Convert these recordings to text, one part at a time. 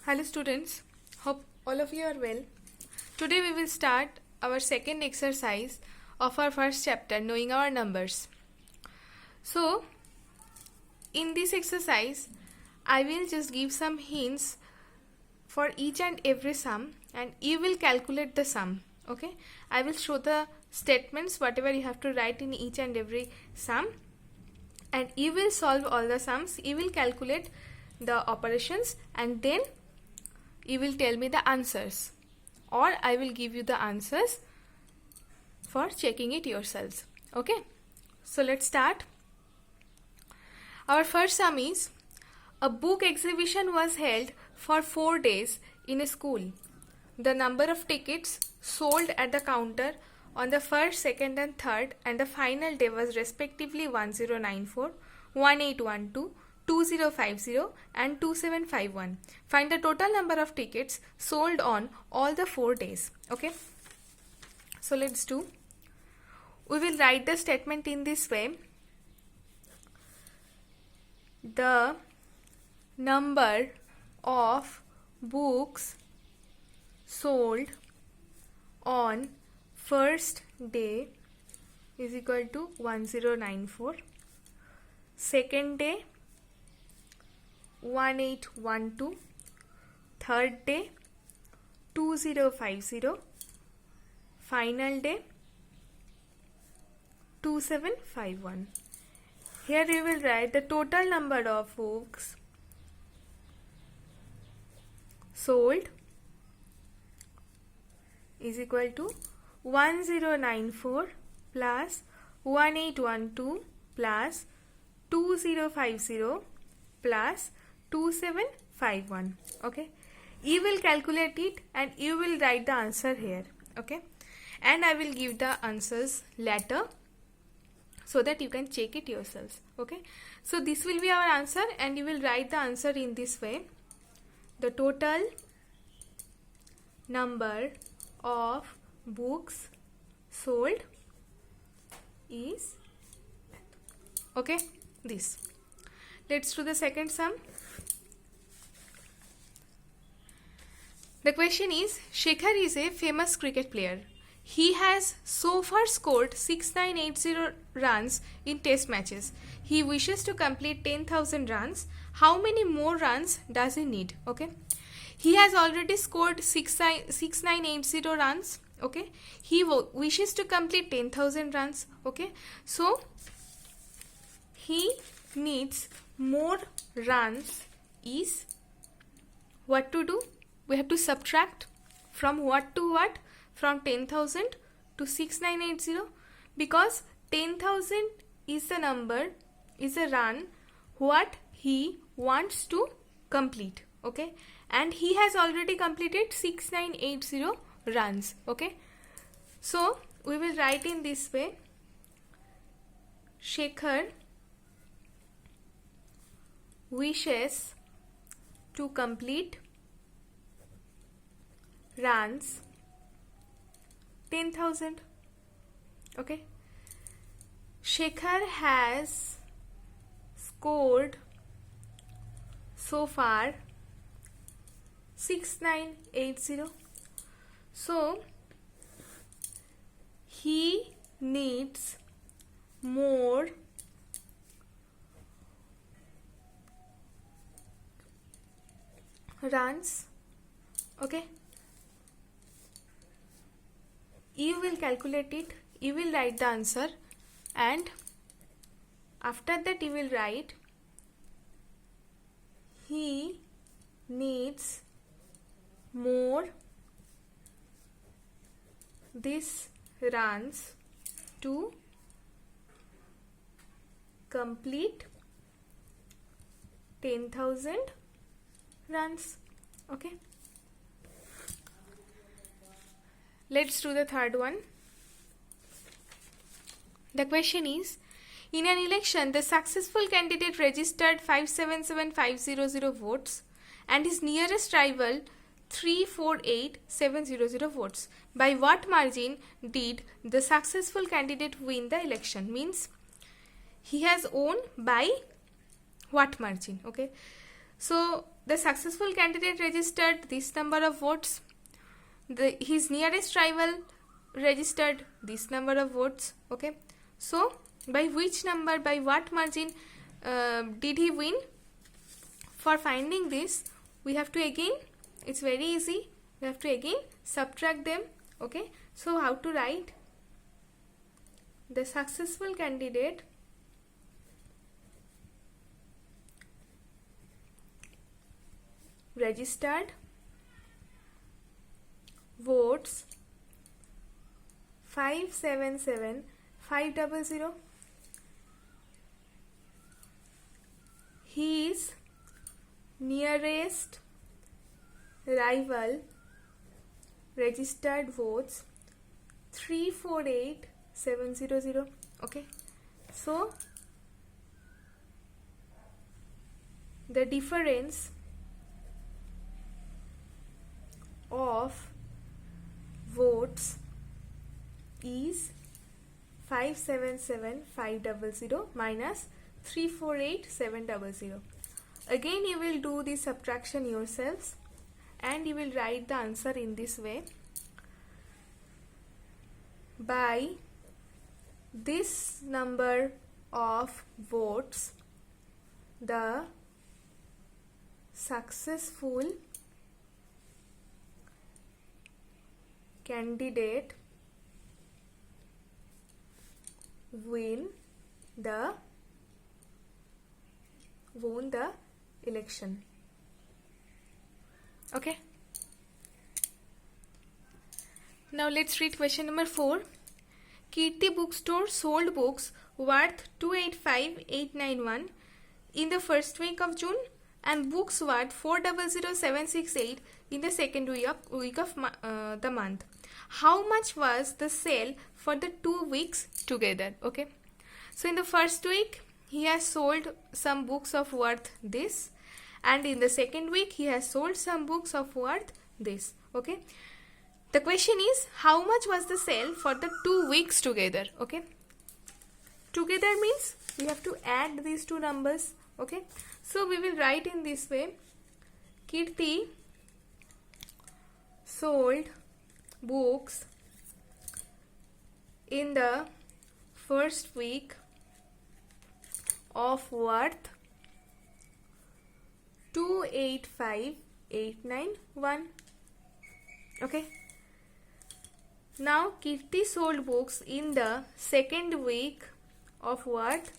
Hello students, hope all of you are well. Today we will start our second exercise of our first chapter, knowing our numbers. So in this exercise I will just give some hints for each and every sum and you will calculate the sum. Okay, I will show the statements whatever you have to write in each and every sum and you will solve all the sums. You will calculate the operations and then you will tell me the answers, or I will give you the answers for checking it yourselves. Okay, so let's start. Our first sum is: a book exhibition was held for 4 days in a school. The number of tickets sold at the counter on the first, second and third and the final day was respectively 1094, 1812, 2050 and 2751. Find the total number of tickets sold on all the 4 days. Okay, so let's do. We will write the statement in this way: the number of books sold on first day is equal to 1094, second day 1812, third day 2050, final day 2751. Here we will write the total number of books sold is equal to 1094 plus 1812 plus 2050 plus 2751. Okay, you will calculate it and you will write the answer here. Okay, and I will give the answers later so that you can check it yourselves. Okay, so this will be our answer and you will write the answer in this way: the total number of books sold is, okay, this. Let's do the second sum. The question is: Shekhar is a famous cricket player. He has so far scored 6980 runs in test matches. He wishes to complete 10,000 runs. How many more runs does he need? Okay, he has already scored 6980 runs. Okay, he wishes to complete 10,000 runs. Okay, so he needs more runs. Is what to do? We have to subtract from what to what? From 10,000 to 6980, because 10,000 is the number, is a run what he wants to complete. Okay, and he has already completed 6980 runs. Okay, so we will write in this way: Shekhar wishes to complete runs 10,000. Okay, Shekhar has scored so far 6980. So he needs more runs. Okay, you will calculate it, you will write the answer, and after that you will write he needs more this runs to complete 10,000 runs. Okay, let's do the third one. The question is: in an election, the successful candidate registered 577,500 votes and his nearest rival 348,700 votes. By what margin did the successful candidate win the election? Means he has won by what margin? Okay, So the successful candidate registered this number of votes. His nearest rival registered this number of votes. Okay. So by which number, by what margin did he win? For finding this, we have to again, it's very easy, we have to again subtract them. Okay. So how to write? The successful candidate registered votes 577,500. His nearest rival registered votes 348,700. Okay. So the difference of votes is 577,500 minus 348,700. Again you will do the subtraction yourselves and you will write the answer in this way. By this number of votes, the successful candidate won the election. Okay. Now let's read question number 4. Kirti Bookstore sold books worth 285,891 in the first week of June and books worth 400,768 in the second week of the month. How much was the sale for the 2 weeks together? Okay. So in the first week he has sold some books of worth this, and in the second week he has sold some books of worth this. Okay. The question is, how much was the sale for the 2 weeks together? Okay. Together means we have to add these two numbers. Okay. So we will write in this way. Kirti sold books in the first week of worth 285,891. Okay. Now Kirti sold books in the second week of worth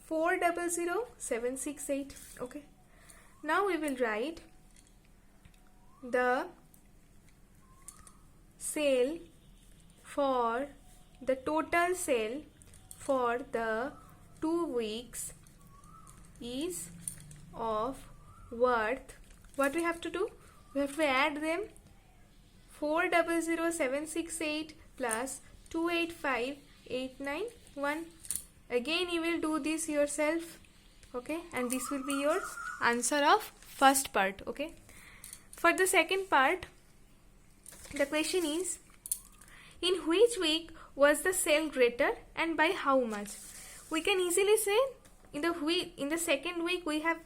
400,768. Okay. Now we will write the sale for the total sale for the 2 weeks is of worth. What we have to do? We have to add them. 400,768 plus 285,891. Again you will do this yourself. Okay, and this will be your answer of first part. Okay. For the second part, the question is, in which week was the sale greater and by how much? We can easily say in the second week we have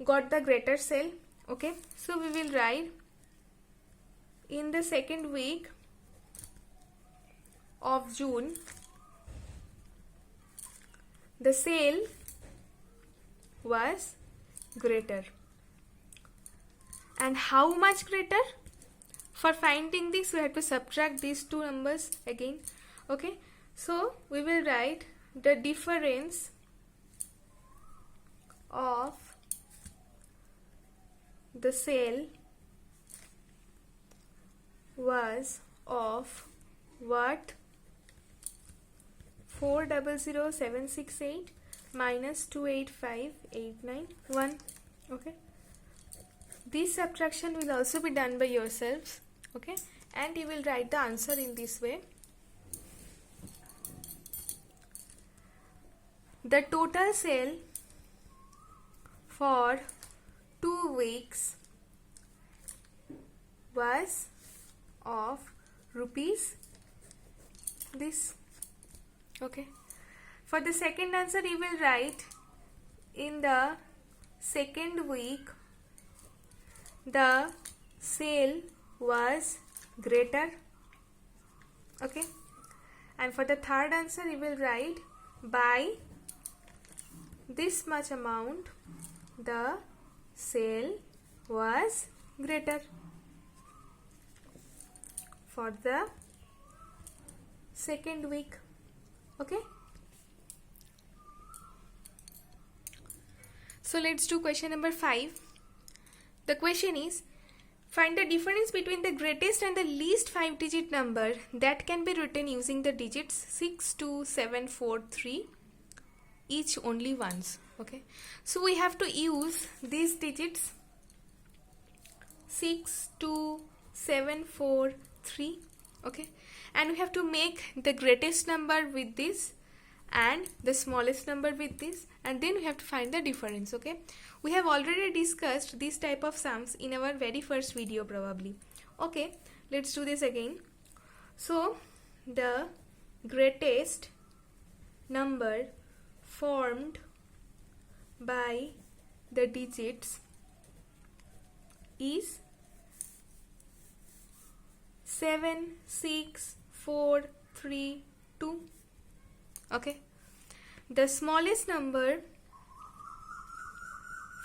got the greater sale. Okay, so we will write in the second week of June the sale was greater. And how much greater? For finding this we have to subtract these two numbers again. Okay, so we will write the difference of the sale was of what? 400,768 minus 285,891. Okay, this subtraction will also be done by yourselves. Okay, and you will write the answer in this way. The total sale for 2 weeks was of rupees this. Okay. For the second answer you will write in the second week the sale was greater. Okay, and for the third answer you will write by this much amount the sale was greater for the second week. Okay, so let's do question number 5. The question is, find the difference between the greatest and the least 5-digit number that can be written using the digits 6, 2, 7, 4, 3, each only once. Okay, so we have to use these digits 6, 2, 7, 4, 3. Okay, and we have to make the greatest number with this and the smallest number with this, and then we have to find the difference. Okay, we have already discussed this type of sums in our very first video probably. Okay, let's do this again. So the greatest number formed by the digits is 7, 6, 4, 3, 2. Okay, the smallest number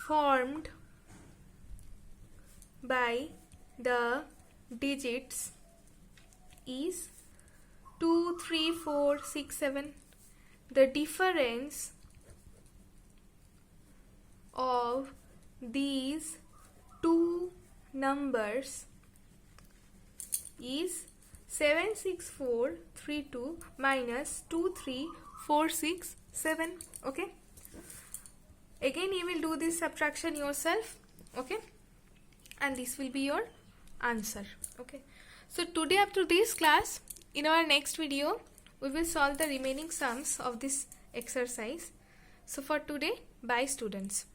formed by the digits is 2, 3, 4, 6, 7. The difference of these two numbers is 7, 6, 4, 3, 2 minus 2, 3, 4, 6, 7. Okay, again you will do this subtraction yourself. Okay, and this will be your answer. Okay, so today up to this class, in our next video we will solve the remaining sums of this exercise. So for today, bye students.